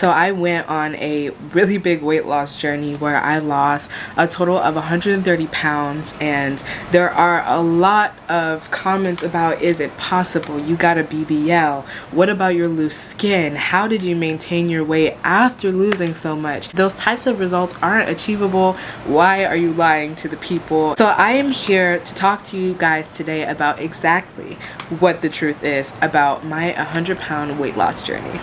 So I went on a really big weight loss journey where I lost a total of 130 pounds, and there are a lot of comments about, is it possible? You got a BBL. What about your loose skin? How did you maintain your weight after losing so much? Those types of results aren't achievable. Why are you lying to the people? So I am here to talk to you guys today about exactly what the truth is about my 100-pound weight loss journey.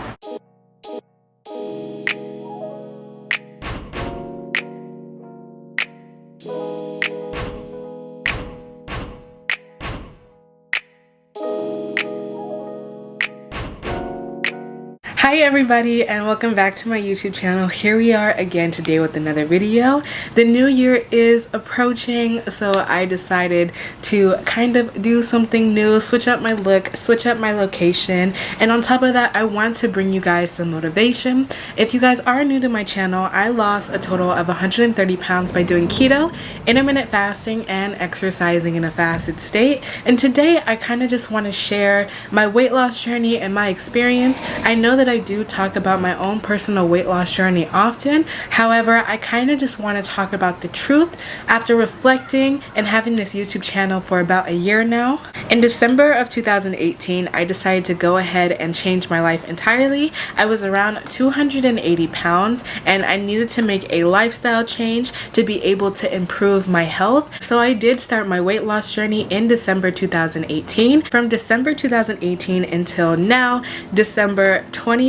Hi everybody, and welcome back to my YouTube channel. Here we are again today with another video. The new year is approaching, so I decided to kind of do something new, switch up my look, switch up my location, and on top of that I want to bring you guys some motivation. If you guys are new to my channel, I lost a total of 130 pounds by doing keto, intermittent fasting, and exercising in a fasted state. And today I kind of just want to share my weight loss journey and my experience. I know that I do talk about my own personal weight loss journey often. However, I kind of just want to talk about the truth after reflecting and having this YouTube channel for about a year now. In December of 2018, I decided to go ahead and change my life entirely. I was around 280 pounds and I needed to make a lifestyle change to be able to improve my health. So I did start my weight loss journey in December 2018. From December 2018 until now, December 2020,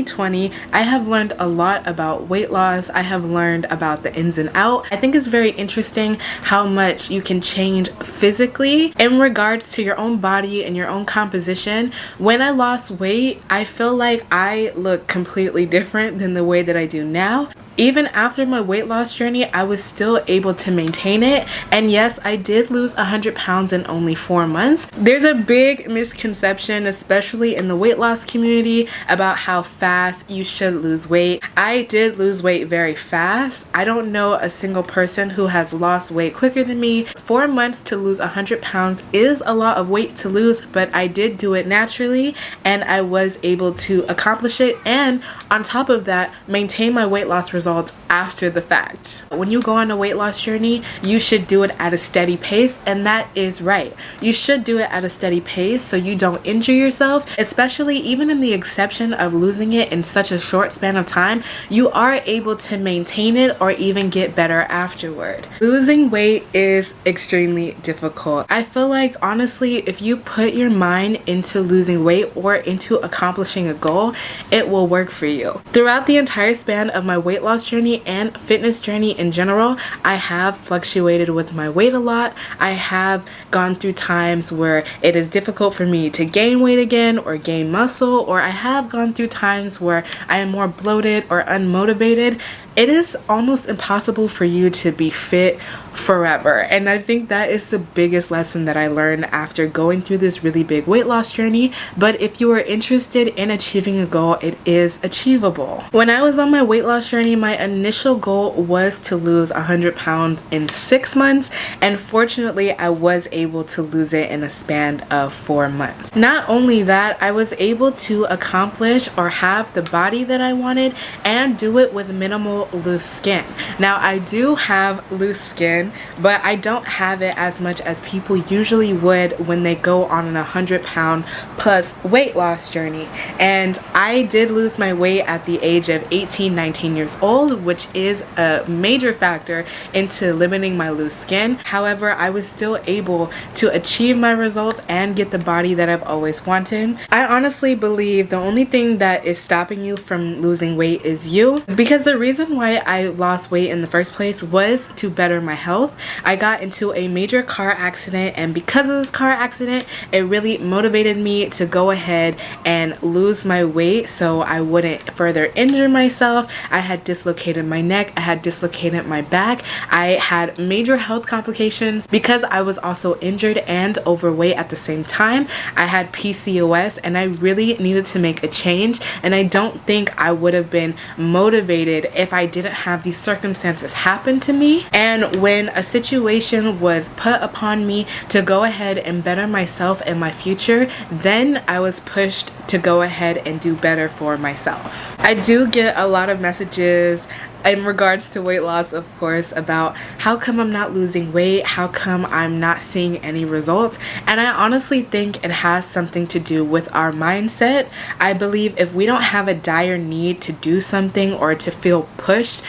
I have learned a lot about weight loss. I have learned about the ins and outs. I think it's very interesting how much you can change physically in regards to your own body and your own composition. When I lost weight, I feel like I look completely different than the way that I do now. Even after my weight loss journey, I was still able to maintain it. And yes, I did lose 100 pounds in only 4 months. There's a big misconception, especially in the weight loss community, about how fast you should lose weight. I did lose weight very fast. I don't know a single person who has lost weight quicker than me. 4 months to lose 100 pounds is a lot of weight to lose, but I did do it naturally and I was able to accomplish it. And on top of that, maintain my weight loss results after the fact. When you go on a weight loss journey, you should do it at a steady pace, and that is right. You should do it at a steady pace so you don't injure yourself, especially even in the exception of losing it in such a short span of time. You are able to maintain it or even get better afterward. Losing weight is extremely difficult. I feel like honestly, if you put your mind into losing weight or into accomplishing a goal, it will work for you. Throughout the entire span of my weight loss journey and fitness journey in general, I have fluctuated with my weight a lot. I have gone through times where it is difficult for me to gain weight again or gain muscle, or I have gone through times where I am more bloated or unmotivated. It is almost impossible for you to be fit forever, and I think that is the biggest lesson that I learned after going through this really big weight loss journey. But if you are interested in achieving a goal, it is achievable. When I was on my weight loss journey, my initial goal was to lose 100 pounds in 6 months, and fortunately I was able to lose it in a span of 4 months. Not only that, I was able to accomplish or have the body that I wanted and do it with minimal loose skin. Now I do have loose skin, but I don't have it as much as people usually would when they go on an 100-pound plus weight loss journey. And I did lose my weight at the age of 18-19 years old, which is a major factor into limiting my loose skin. However, I was still able to achieve my results and get the body that I've always wanted. I honestly believe the only thing that is stopping you from losing weight is you, because the reason why I lost weight in the first place was to better my health. I got into a major car accident, and because of this car accident, it really motivated me to go ahead and lose my weight so I wouldn't further injure myself. I had dislocated my neck, I had dislocated my back, I had major health complications because I was also injured and overweight at the same time. I had PCOS and I really needed to make a change, and I don't think I would have been motivated if I didn't have these circumstances happen to me. And when when a situation was put upon me to go ahead and better myself and my future, then I was pushed to go ahead and do better for myself. I do get a lot of messages in regards to weight loss, of course, about how come I'm not losing weight, how come I'm not seeing any results. And I honestly think it has something to do with our mindset. I believe if we don't have a dire need to do something or to feel pushed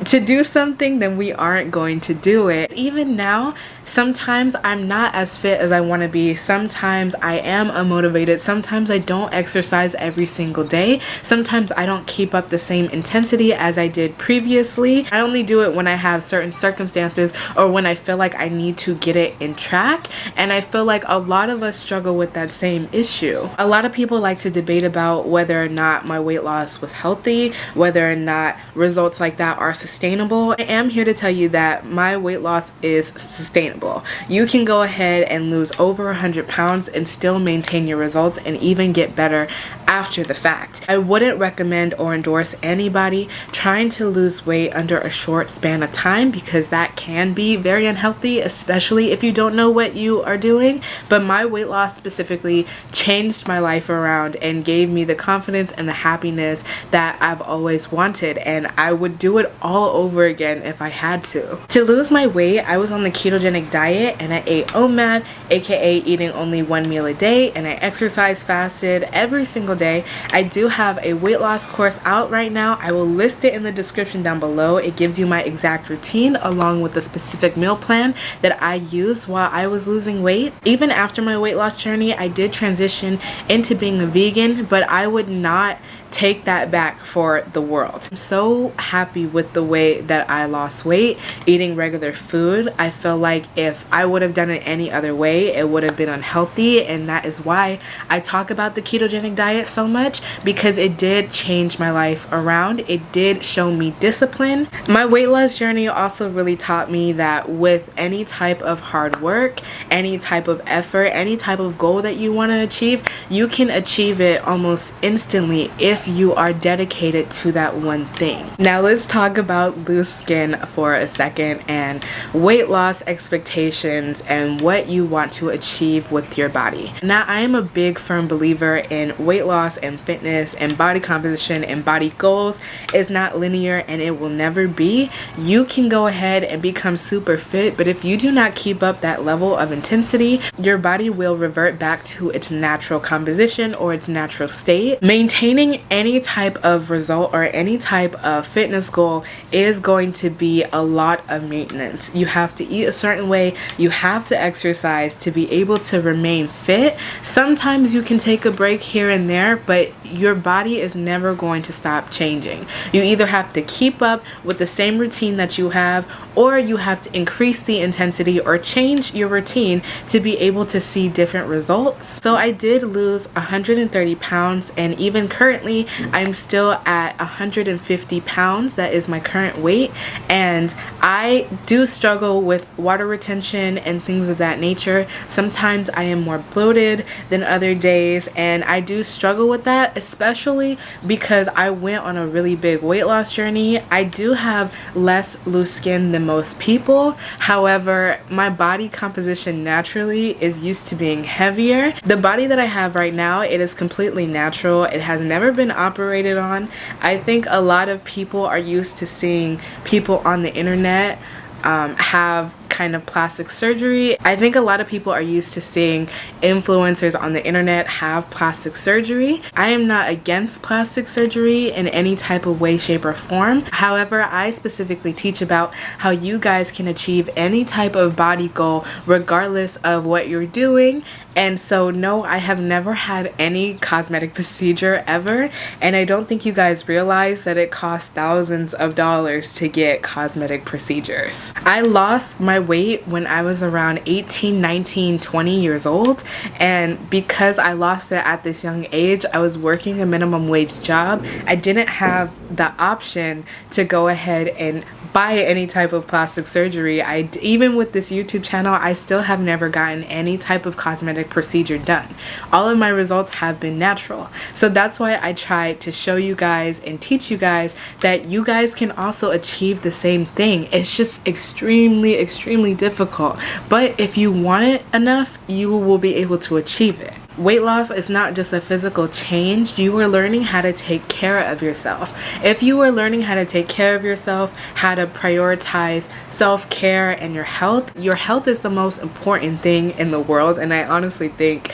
to do something, then we aren't going to do it. Even now, sometimes I'm not as fit as I want to be. Sometimes I am unmotivated. Sometimes I don't exercise every single day. Sometimes I don't keep up the same intensity as I did previously. I only do it when I have certain circumstances or when I feel like I need to get it in track. And I feel like a lot of us struggle with that same issue. A lot of people like to debate about whether or not my weight loss was healthy, whether or not results like that are sustainable. I am here to tell you that my weight loss is sustainable. You can go ahead and lose over 100 pounds and still maintain your results and even get better after the fact. I wouldn't recommend or endorse anybody trying to lose weight under a short span of time because that can be very unhealthy, especially if you don't know what you are doing. But my weight loss specifically changed my life around and gave me the confidence and the happiness that I've always wanted, and I would do it all over again if I had to. To lose my weight, I was on the ketogenic diet and I ate OMAD, aka eating only one meal a day, and I exercise fasted every single day. I do have a weight loss course out right now. I will list it in the description down below. It gives you my exact routine along with the specific meal plan that I used while I was losing weight. Even after my weight loss journey, I did transition into being a vegan, but I would not take that back for the world. I'm so happy with the way that I lost weight eating regular food. I feel like if I would have done it any other way, it would have been unhealthy, and that is why I talk about the ketogenic diet so much, because it did change my life around. It did show me discipline. My weight loss journey also really taught me that with any type of hard work, any type of effort, any type of goal that you want to achieve, you can achieve it almost instantly if you are dedicated to that one thing. Now let's talk about loose skin for a second and weight loss expectations and what you want to achieve with your body. Now, I am a big firm believer in weight loss and fitness and body composition and body goals. It's not linear and it will never be. You can go ahead and become super fit, but if you do not keep up that level of intensity, your body will revert back to its natural composition or its natural state. Maintaining any type of result or any type of fitness goal is going to be a lot of maintenance. You have to eat a certain way, you have to exercise to be able to remain fit. Sometimes you can take a break here and there, but your body is never going to stop changing. You either have to keep up with the same routine that you have, or you have to increase the intensity or change your routine to be able to see different results. So I did lose 130 pounds, and even currently I'm still at 150 pounds. That is my current weight, and I do struggle with water retention and things of that nature. Sometimes I am more bloated than other days, and I do struggle with that, especially because I went on a really big weight loss journey. I do have less loose skin than most people. However, my body composition naturally is used to being heavier. The body that I have right now, it is completely natural. It has never been operated on. I think a lot of people are used to seeing people on the internet have kind of plastic surgery. I think a lot of people are used to seeing influencers on the internet have plastic surgery. I am not against plastic surgery in any type of way, shape, or form. However, I specifically teach about how you guys can achieve any type of body goal regardless of what you're doing. And so no, I have never had any cosmetic procedure ever, and I don't think you guys realize that it costs thousands of dollars to get cosmetic procedures. I lost my weight when I was around 18, 19, 20 years old, and because I lost it at this young age, I was working a minimum wage job. I didn't have the option to go ahead and by any type of plastic surgery. Even with this YouTube channel, I still have never gotten any type of cosmetic procedure done. All of my results have been natural. So that's why I try to show you guys and teach you guys that you guys can also achieve the same thing. It's just extremely difficult. But if you want it enough, you will be able to achieve it. Weight loss is not just a physical change. You are learning how to take care of yourself. If you are learning how to take care of yourself, how to prioritize self-care and your health is the most important thing in the world. And I honestly think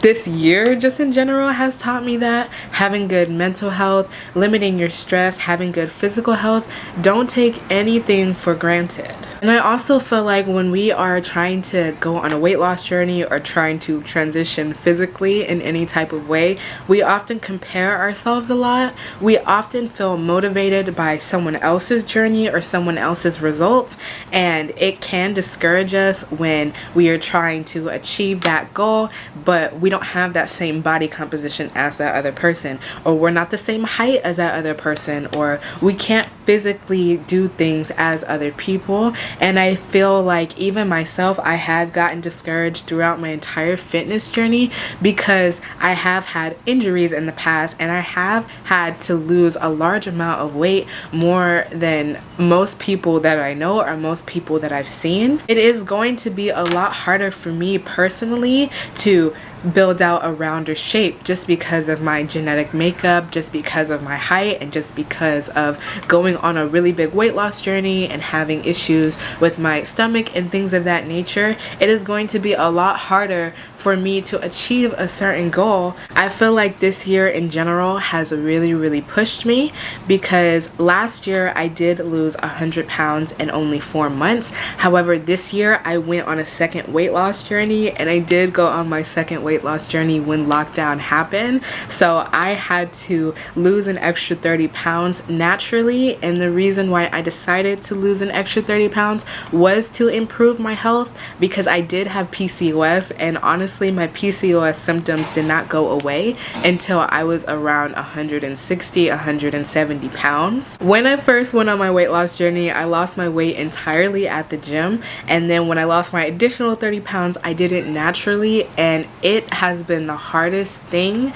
this year just in general has taught me that having good mental health, limiting your stress, having good physical health, don't take anything for granted. And I also feel like when we are trying to go on a weight loss journey or trying to transition physically in any type of way, we often compare ourselves a lot. We often feel motivated by someone else's journey or someone else's results, and it can discourage us when we are trying to achieve that goal, but we don't have that same body composition as that other person, or we're not the same height as that other person, or we can't physically do things as other people. And I feel like even myself, I had gotten discouraged throughout my entire fitness journey because I have had injuries in the past, and I have had to lose a large amount of weight, more than most people that I know or most people that I've seen. It is going to be a lot harder for me personally to build out a rounder shape just because of my genetic makeup, just because of my height, and just because of going on a really big weight loss journey and having issues with my stomach and things of that nature. It is going to be a lot harder for me to achieve a certain goal. I feel like this year in general has really pushed me, because last year I did lose 100 pounds in only 4 months. However, this year I went on a second weight loss journey, and I did go on my second weight loss journey when lockdown happened. So I had to lose an extra 30 pounds naturally, and the reason why I decided to lose an extra 30 pounds was to improve my health, because I did have PCOS, and honestly my PCOS symptoms did not go away until I was around 160, 170 pounds. When I first went on my weight loss journey, I lost my weight entirely at the gym, and then when I lost my additional 30 pounds, I did it naturally, and it has been the hardest thing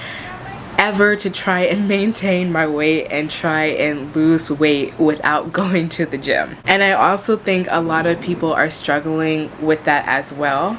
ever to try and maintain my weight and try and lose weight without going to the gym. And I also think a lot of people are struggling with that as well.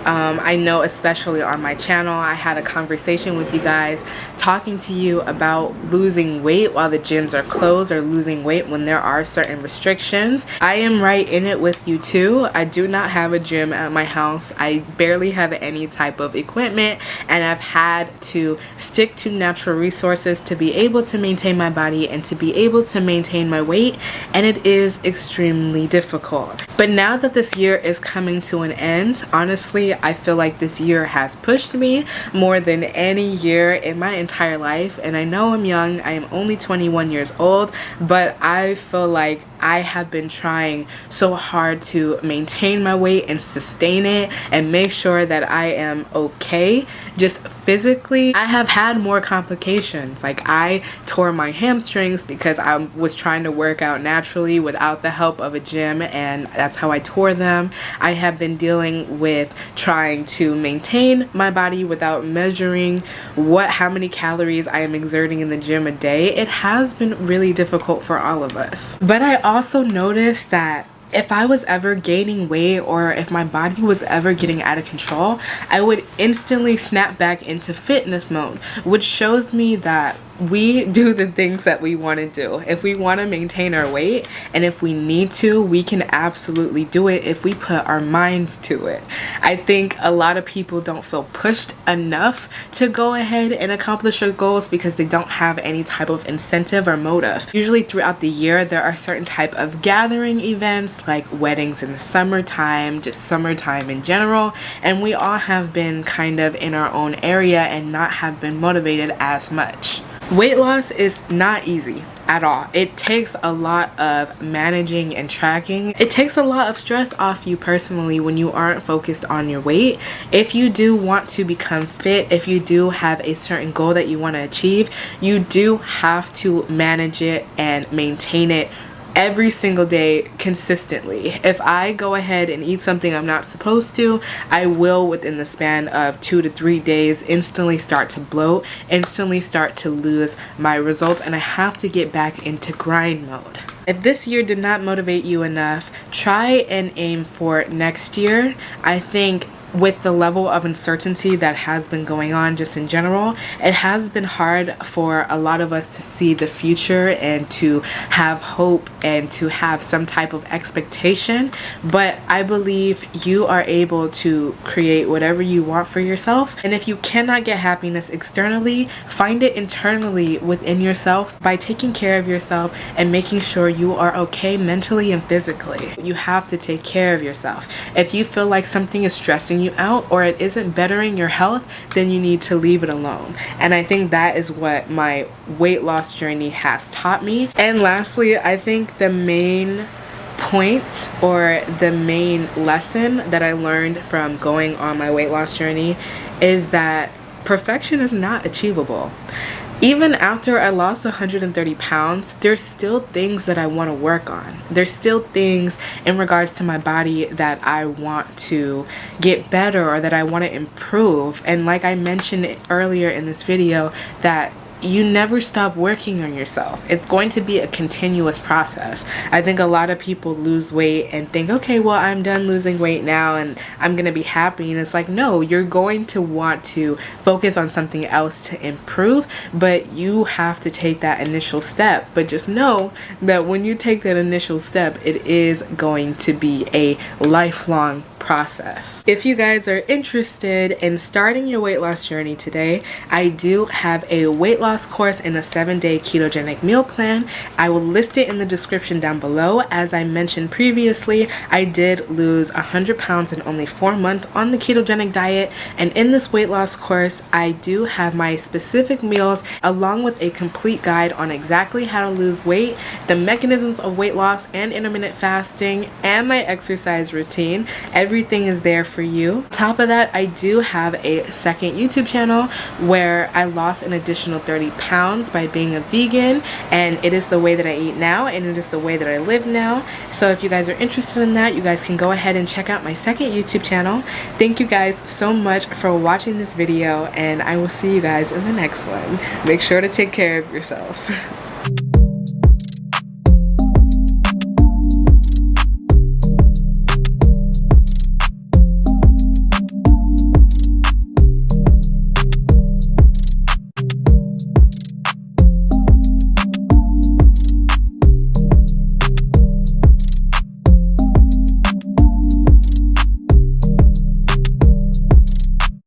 I know, especially on my channel, I had a conversation with you guys talking to you about losing weight while the gyms are closed, or losing weight when there are certain restrictions. I am right in it with you too. I do not have a gym at my house. I barely have any type of equipment, and I've had to stick to natural resources to be able to maintain my body and to be able to maintain my weight, and it is extremely difficult. But now that this year is coming to an end, honestly, I feel like this year has pushed me more than any year in my entire life. And I know I'm young, I am only 21 years old, but I feel like I have been trying so hard to maintain my weight and sustain it and make sure that I am okay just physically. I have had more complications. Like, I tore my hamstrings because I was trying to work out naturally without the help of a gym, and that's how I tore them. I have been dealing with trying to maintain my body without measuring how many calories I am exerting in the gym a day. It has been really difficult for all of us. But I also noticed that if I was ever gaining weight, or if my body was ever getting out of control, I would instantly snap back into fitness mode, which shows me that we do the things that we want to do. If we want to maintain our weight, and if we need to, we can absolutely do it if we put our minds to it. I think a lot of people don't feel pushed enough to go ahead and accomplish their goals because they don't have any type of incentive or motive. Usually throughout the year, there are certain type of gathering events like weddings in the summertime, just summertime in general, and we all have been kind of in our own area and not have been motivated as much. Weight loss is not easy at all. It takes a lot of managing and tracking. It takes a lot of stress off you personally when you aren't focused on your weight. If you do want to become fit, if you do have a certain goal that you want to achieve, you do have to manage it and maintain it every single day consistently. If I go ahead and eat something I'm not supposed to, I will within the span of 2 to 3 days instantly start to bloat, instantly start to lose my results, and I have to get back into grind mode. If this year did not motivate you enough, try and aim for next year. I think with the level of uncertainty that has been going on just in general, it has been hard for a lot of us to see the future and to have hope and to have some type of expectation. But I believe you are able to create whatever you want for yourself. And if you cannot get happiness externally, find it internally within yourself by taking care of yourself and making sure you are okay mentally and physically. You have to take care of yourself. If you feel like something is stressing you out or it isn't bettering your health, then you need to leave it alone. And I think that is what my weight loss journey has taught me. And lastly, I think the main point or the main lesson that I learned from going on my weight loss journey is that perfection is not achievable. Even after I lost 130 pounds, there's still things that I want to work on. There's still things in regards to my body that I want to get better or that I want to improve. And like I mentioned earlier in this video, that you never stop working on yourself. It's going to be a continuous process. I think a lot of people lose weight and think, okay, well, I'm done losing weight now and I'm gonna be happy. And it's like, no, you're going to want to focus on something else to improve, but you have to take that initial step. But just know that when you take that initial step, it is going to be a lifelong process. If you guys are interested in starting your weight loss journey today, I do have a weight loss course and a 7-day ketogenic meal plan. I will list it in the description down below. As I mentioned previously, I did lose 100 pounds in only 4 months on the ketogenic diet, and in this weight loss course I do have my specific meals along with a complete guide on exactly how to lose weight, the mechanisms of weight loss and intermittent fasting, and my exercise routine. Everything is there for you. On top of that, I do have a second YouTube channel where I lost an additional 30 pounds by being a vegan, and it is the way that I eat now and it is the way that I live now. So if you guys are interested in that, you guys can go ahead and check out my second YouTube channel. Thank you guys so much for watching this video, and I will see you guys in the next one. Make sure to take care of yourselves.